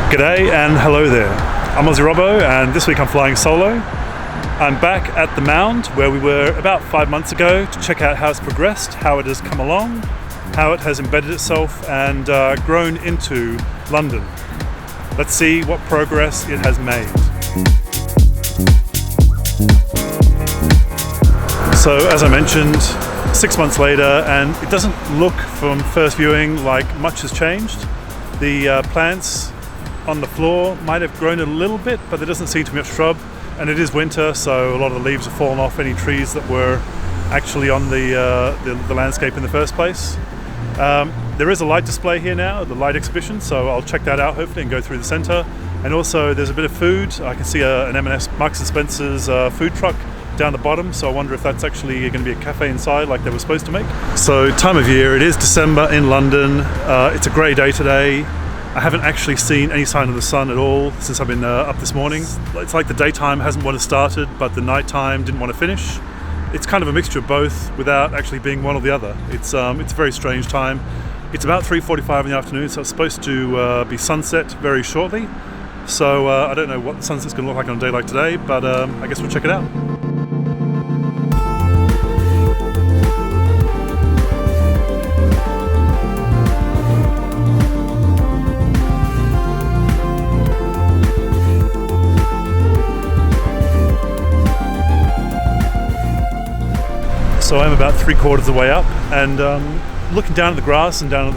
G'day and hello there. I'm Aussie Robbo and this week I'm flying solo. I'm back at the Mound where we were about 5 months ago to check out how it's progressed, how it has come along, how it has embedded itself and grown into London. Let's see what progress it has made. So as I mentioned, 6 months later, and it doesn't look from first viewing like much has changed. The plants on the floor might have grown a little bit, but there doesn't seem to be much shrub, and it is winter, so a lot of the leaves have fallen off any trees that were actually on the landscape in the first place. There is a light display here now, the light exhibition, so I'll check that out hopefully and go through the centre. And also there's a bit of food. I can see an M&S Marks & Spencer's food truck down the bottom, so I wonder if that's actually going to be a cafe inside like they were supposed to make. So time of year, it is December in London. It's a grey day today. I haven't actually seen any sign of the sun at all since I've been up this morning. It's like the daytime hasn't want to started, but the nighttime didn't want to finish. It's kind of a mixture of both without actually being one or the other. It's a very strange time. It's about 3:45 in the afternoon, so it's supposed to be sunset very shortly. So I don't know what the sunset's going to look like on a day like today, but I guess we'll check it out. So I'm about 3/4 of the way up, and looking down at the grass and down at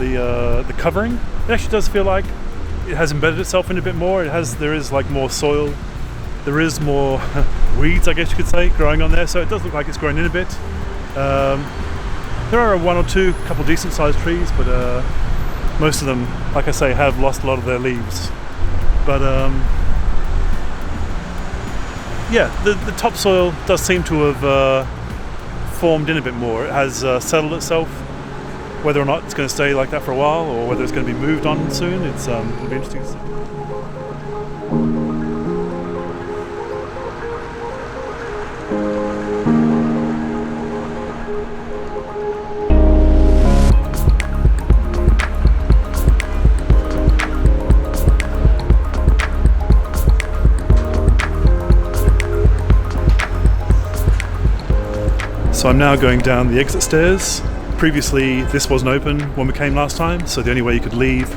the covering, it actually does feel like it has embedded itself in a bit more. There is like more soil, there is more weeds, I guess you could say, growing on there. So it does look like it's grown in a bit. There are one or two, couple decent sized trees, but most of them, like I say, have lost a lot of their leaves. But yeah, the topsoil does seem to have formed in a bit more. It has settled itself. Whether or not it's going to stay like that for a while or whether it's going to be moved on soon, it'll be interesting to see. So I'm now going down the exit stairs. Previously this wasn't open when we came last time, so the only way you could leave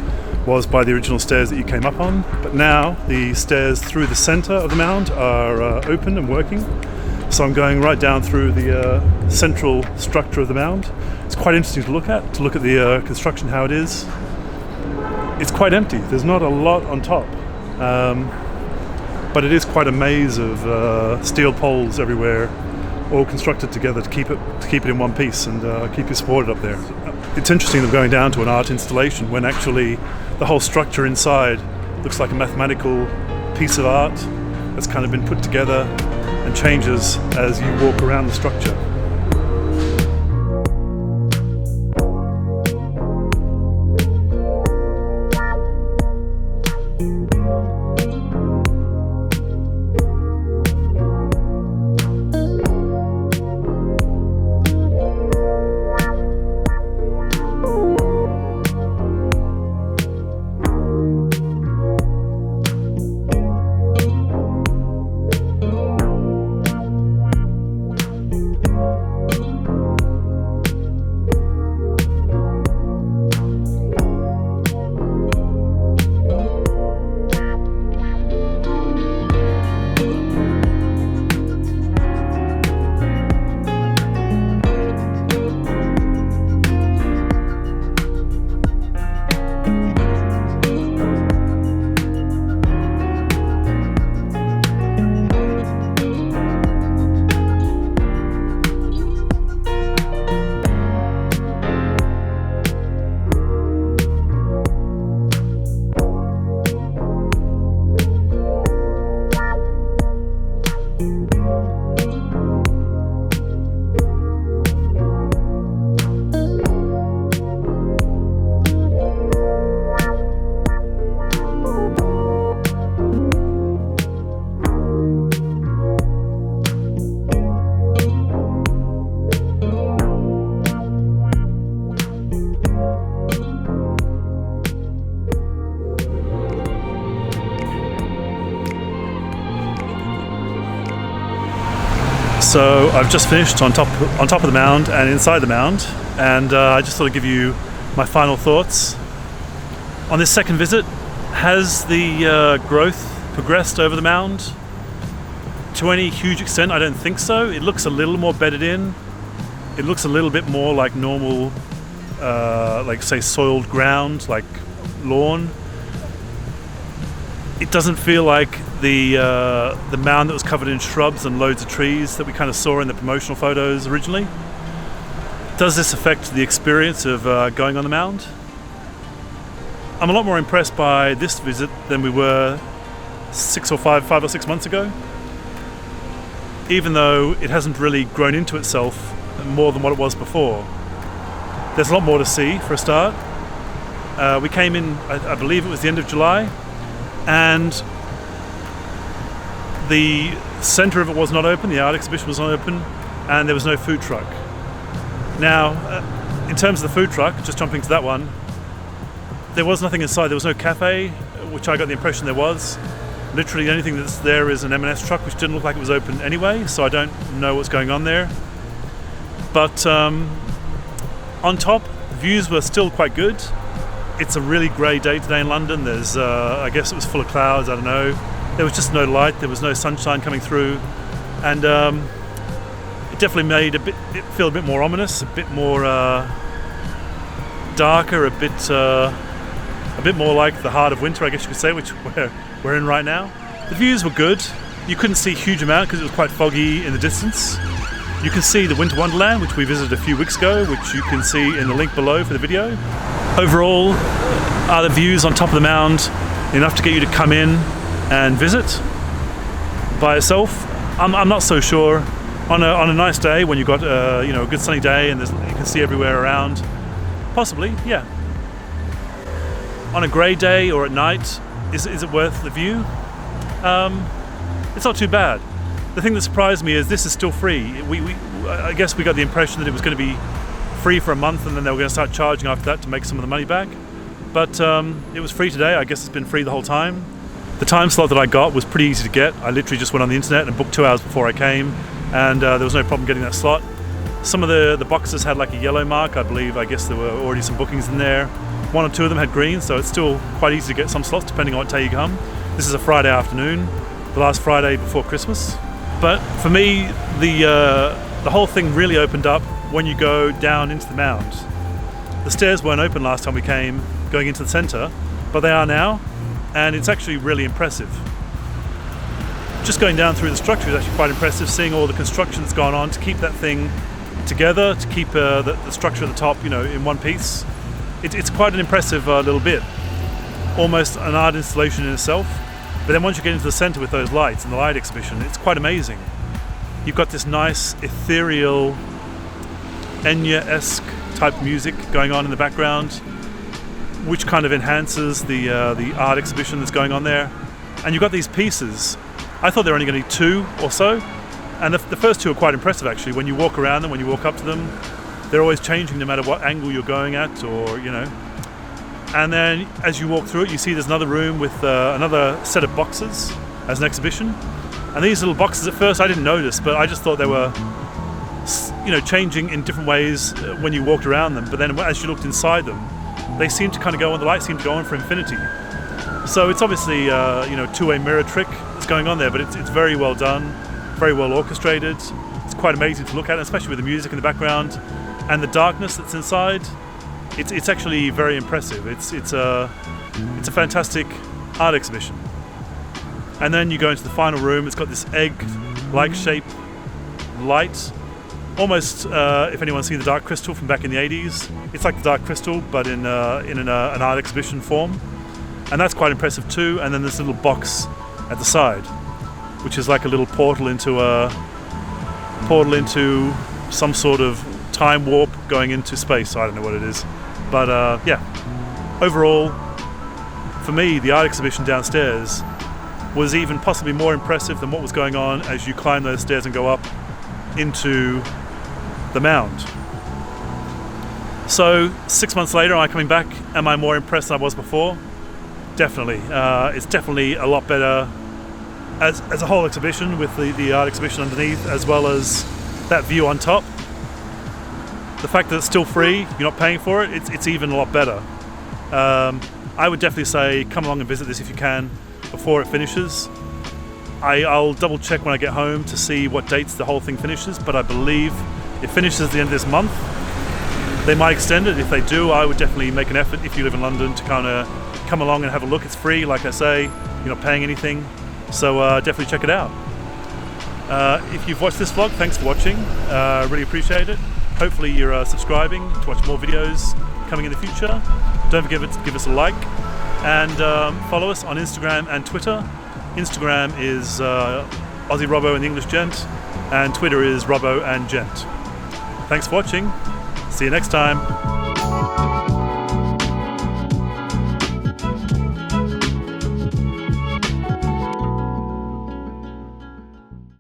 was by the original stairs that you came up on. But now the stairs through the centre of the mound are open and working. So I'm going right down through the central structure of the mound. It's quite interesting to look at the construction, how it is. It's quite empty, there's not a lot on top. But it is quite a maze of steel poles everywhere, all constructed together to keep it in one piece and keep it supported up there. It's interesting them going down to an art installation when actually the whole structure inside looks like a mathematical piece of art that's kind of been put together and changes as you walk around the structure. So I've just finished on top of the mound and inside the mound, and I just thought I'd give you my final thoughts. On this second visit, has the growth progressed over the mound to any huge extent? I don't think so. It looks a little more bedded in. It looks a little bit more like normal, like say soiled ground, like lawn. It doesn't feel like the mound that was covered in shrubs and loads of trees that we kind of saw in the promotional photos originally. Does this affect the experience of going on the mound? I'm a lot more impressed by this visit than we were 5 or 6 months ago, even though it hasn't really grown into itself more than what it was before. There's a lot more to see for a start. We came in, I believe it was the end of July, and the centre of it was not open, the art exhibition was not open, and there was no food truck. Now, in terms of the food truck, just jumping to that one, there was nothing inside. There was no cafe, which I got the impression there was. Literally anything that's there is an M&S truck, which didn't look like it was open anyway, so I don't know what's going on there. But on top, views were still quite good. It's a really grey day today in London. There's, I guess it was full of clouds, I don't know. There was just no light, there was no sunshine coming through. And it definitely made it feel a bit more ominous, a bit more darker, a bit more like the heart of winter, I guess you could say, which we're in right now. The views were good. You couldn't see a huge amount because it was quite foggy in the distance. You can see the Winter Wonderland, which we visited a few weeks ago, which you can see in the link below for the video. Overall, are the views on top of the mound enough to get you to come in and visit by yourself? I'm not so sure. On a nice day when you've got a good sunny day and you can see everywhere around, possibly, yeah. On a grey day or at night, is it worth the view? It's not too bad. The thing that surprised me is this is still free. I guess we got the impression that it was going to be free for a month and then they were going to start charging after that to make some of the money back. But it was free today. I guess it's been free the whole time. The time slot that I got was pretty easy to get. I literally just went on the internet and booked 2 hours before I came, and there was no problem getting that slot. Some of the boxes had like a yellow mark, I believe. I guess there were already some bookings in there. 1 or 2 of them had green, so it's still quite easy to get some slots depending on what day you come. This is a Friday afternoon, the last Friday before Christmas. But for me, the whole thing really opened up when you go down into the mound. The stairs weren't open last time we came going into the centre, but they are now, and it's actually really impressive. Just going down through the structure is actually quite impressive, seeing all the construction that's gone on to keep that thing together, to keep the structure at the top, in one piece. It's quite an impressive little bit, almost an art installation in itself. But then once you get into the centre with those lights and the light exhibition, it's quite amazing. You've got this nice ethereal Enya-esque type music going on in the background, which kind of enhances the art exhibition that's going on there. And you've got these pieces. I thought there were only going to be 2 or so, and the first 2 are quite impressive actually. When you walk around them, when you walk up to them, they're always changing no matter what angle you're going at, or And then as you walk through it, you see there's another room with another set of boxes as an exhibition. And these little boxes, at first I didn't notice, but I just thought they were changing in different ways when you walked around them. But then as you looked inside them, they seemed to kind of go on, the lights seemed to go on for infinity. So it's obviously two-way mirror trick that's going on there, but it's very well done, very well orchestrated. It's quite amazing to look at, especially with the music in the background and the darkness that's inside. It's actually very impressive. It's a fantastic art exhibition. And then you go into the final room. It's got this egg-like shape light. Almost, if anyone's seen the Dark Crystal from back in the 80s, it's like the Dark Crystal, but in an art exhibition form. And that's quite impressive too. And then this little box at the side, which is like a little portal into some sort of time warp going into space. I don't know what it is. But yeah, overall, for me, the art exhibition downstairs was even possibly more impressive than what was going on as you climb those stairs and go up into the mound. So 6 months later, am I coming back? Am I more impressed than I was before? Definitely. It's definitely a lot better as a whole exhibition with the art exhibition underneath, as well as that view on top. The fact that it's still free, you're not paying for it, it's even a lot better. I would definitely say come along and visit this if you can before it finishes. I'll double check when I get home to see what dates the whole thing finishes, but I believe it finishes at the end of this month. They might extend it. If they do, I would definitely make an effort if you live in London to kind of come along and have a look. It's free, like I say, you're not paying anything, so definitely check it out. If you've watched this vlog, thanks for watching, really appreciate it. Hopefully you're subscribing to watch more videos coming in the future. Don't forget to give us a like, and follow us on Instagram and Twitter. Instagram is Aussie Robbo and the English Gent, and Twitter is Robbo and Gent. Thanks for watching. See you next time.